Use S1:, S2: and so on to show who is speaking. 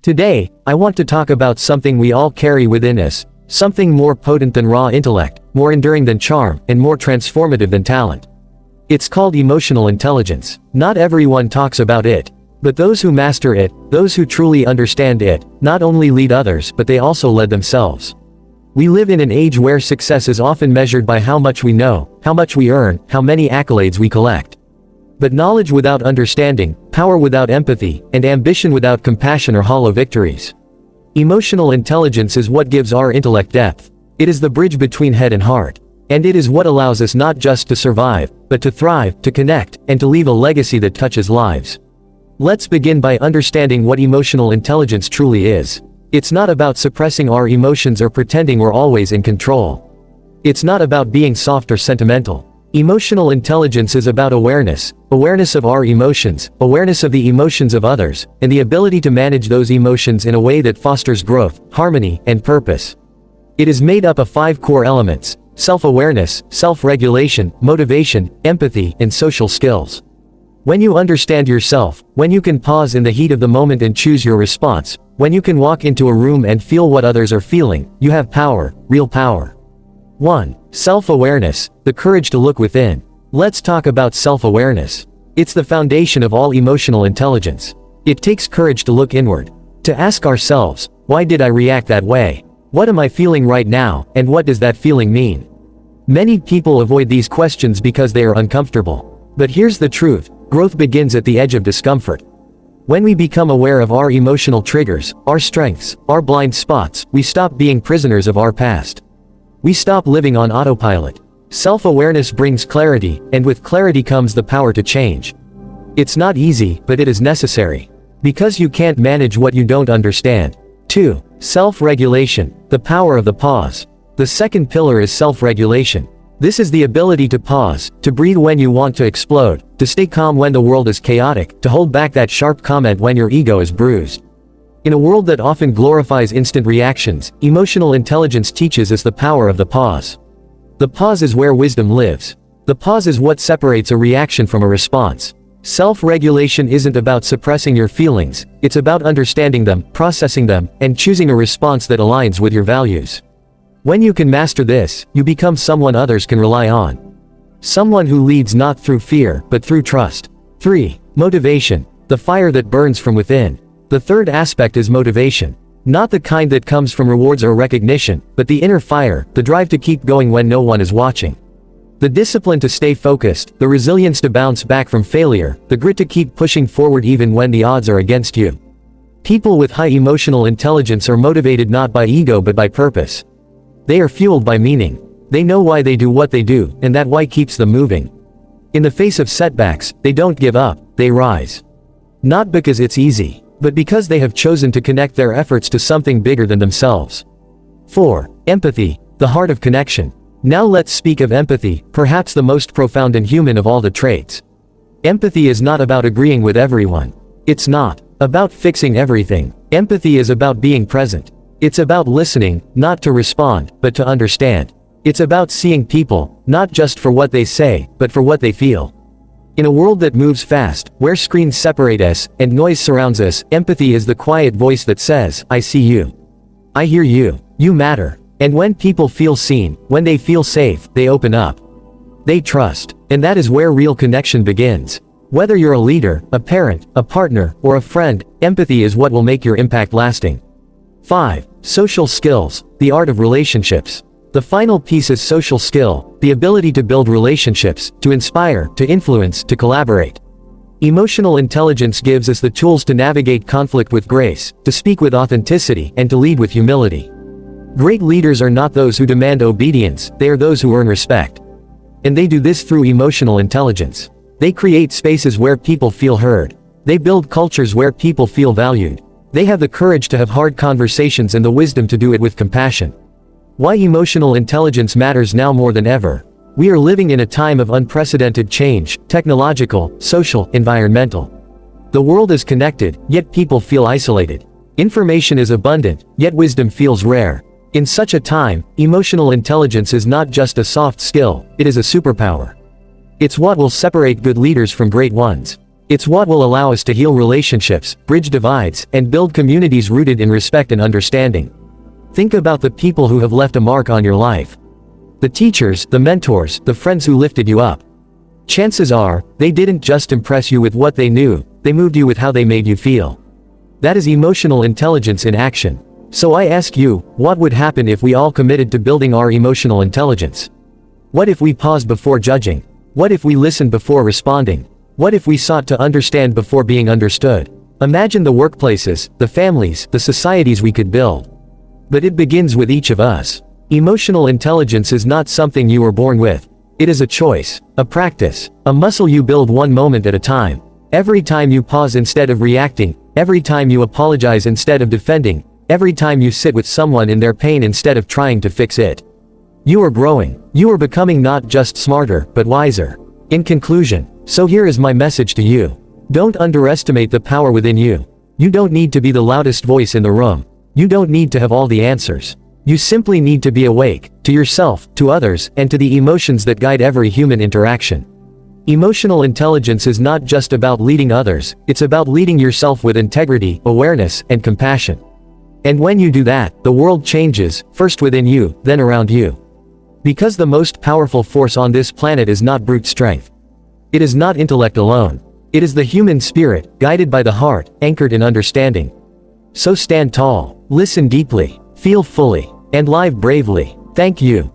S1: Today, I want to talk about something we all carry within us, something more potent than raw intellect, more enduring than charm, and more transformative than talent. It's called emotional intelligence. Not everyone talks about it, but those who master it, those who truly understand it, not only lead others but they also lead themselves. We live in an age where success is often measured by how much we know, how much we earn, how many accolades we collect. But knowledge without understanding, power without empathy, and ambition without compassion are hollow victories. Emotional intelligence is what gives our intellect depth. It is the bridge between head and heart. And it is what allows us not just to survive, but to thrive, to connect, and to leave a legacy that touches lives. Let's begin by understanding what emotional intelligence truly is. It's not about suppressing our emotions or pretending we're always in control. It's not about being soft or sentimental. Emotional intelligence is about awareness of our emotions, awareness of the emotions of others, and the ability to manage those emotions in a way that fosters growth, harmony, and purpose. It is made up of 5 core elements: self-awareness, self-regulation, motivation, empathy, and social skills. When you understand yourself, when you can pause in the heat of the moment and choose your response, when you can walk into a room and feel what others are feeling, you have power, real power. 1. Self-awareness, the courage to look within. Let's talk about self-awareness. It's the foundation of all emotional intelligence. It takes courage to look inward. To ask ourselves, why did I react that way? What am I feeling right now, and what does that feeling mean? Many people avoid these questions because they are uncomfortable. But here's the truth, growth begins at the edge of discomfort. When we become aware of our emotional triggers, our strengths, our blind spots, we stop being prisoners of our past. We stop living on autopilot. Self-awareness brings clarity, and with clarity comes the power to change. It's not easy, but it is necessary. Because you can't manage what you don't understand. 2. Self-regulation, the power of the pause. The second pillar is self-regulation. This is the ability to pause, to breathe when you want to explode, to stay calm when the world is chaotic, to hold back that sharp comment when your ego is bruised. In a world that often glorifies instant reactions, emotional intelligence teaches us the power of the pause. The pause is where wisdom lives. The pause is what separates a reaction from a response. Self-regulation isn't about suppressing your feelings, it's about understanding them, processing them, and choosing a response that aligns with your values. When you can master this, you become someone others can rely on. Someone who leads not through fear, but through trust. 3. Motivation, the fire that burns from within. The third aspect is motivation. Not the kind that comes from rewards or recognition, but the inner fire, the drive to keep going when no one is watching. The discipline to stay focused, the resilience to bounce back from failure, the grit to keep pushing forward even when the odds are against you. People with high emotional intelligence are motivated not by ego but by purpose. They are fueled by meaning. They know why they do what they do, and that why keeps them moving. In the face of setbacks, they don't give up, they rise. Not because it's easy, but because they have chosen to connect their efforts to something bigger than themselves. 4. Empathy, the heart of connection. Now let's speak of empathy, perhaps the most profound and human of all the traits. Empathy is not about agreeing with everyone. It's not about fixing everything. Empathy is about being present. It's about listening, not to respond, but to understand. It's about seeing people, not just for what they say, but for what they feel. In a world that moves fast, where screens separate us, and noise surrounds us, empathy is the quiet voice that says, I see you. I hear you. You matter. And when people feel seen, when they feel safe, they open up. They trust. And that is where real connection begins. Whether you're a leader, a parent, a partner, or a friend, empathy is what will make your impact lasting. 5. Social skills, the art of relationships. The final piece is social skill, the ability to build relationships, to inspire, to influence, to collaborate. Emotional intelligence gives us the tools to navigate conflict with grace, to speak with authenticity, and to lead with humility. Great leaders are not those who demand obedience, they are those who earn respect. And they do this through emotional intelligence. They create spaces where people feel heard. They build cultures where people feel valued. They have the courage to have hard conversations and the wisdom to do it with compassion. Why emotional intelligence matters now more than ever. We are living in a time of unprecedented change, technological, social, environmental. The world is connected, yet people feel isolated. Information is abundant, yet wisdom feels rare. In such a time, emotional intelligence is not just a soft skill, it is a superpower. It's what will separate good leaders from great ones. It's what will allow us to heal relationships, bridge divides, and build communities rooted in respect and understanding. Think about the people who have left a mark on your life. The teachers, the mentors, the friends who lifted you up. Chances are, they didn't just impress you with what they knew, they moved you with how they made you feel. That is emotional intelligence in action. So I ask you, what would happen if we all committed to building our emotional intelligence? What if we paused before judging? What if we listened before responding? What if we sought to understand before being understood? Imagine the workplaces, the families, the societies we could build. But it begins with each of us. Emotional intelligence is not something you were born with. It is a choice, a practice, a muscle you build one moment at a time. Every time you pause instead of reacting, every time you apologize instead of defending, every time you sit with someone in their pain instead of trying to fix it. You are growing. You are becoming not just smarter, but wiser. In conclusion, so here is my message to you. Don't underestimate the power within you. You don't need to be the loudest voice in the room. You don't need to have all the answers. You simply need to be awake, to yourself, to others, and to the emotions that guide every human interaction. Emotional intelligence is not just about leading others, it's about leading yourself with integrity, awareness, and compassion. And when you do that, the world changes, first within you, then around you. Because the most powerful force on this planet is not brute strength. It is not intellect alone. It is the human spirit, guided by the heart, anchored in understanding. So stand tall, listen deeply, feel fully, and live bravely. Thank you.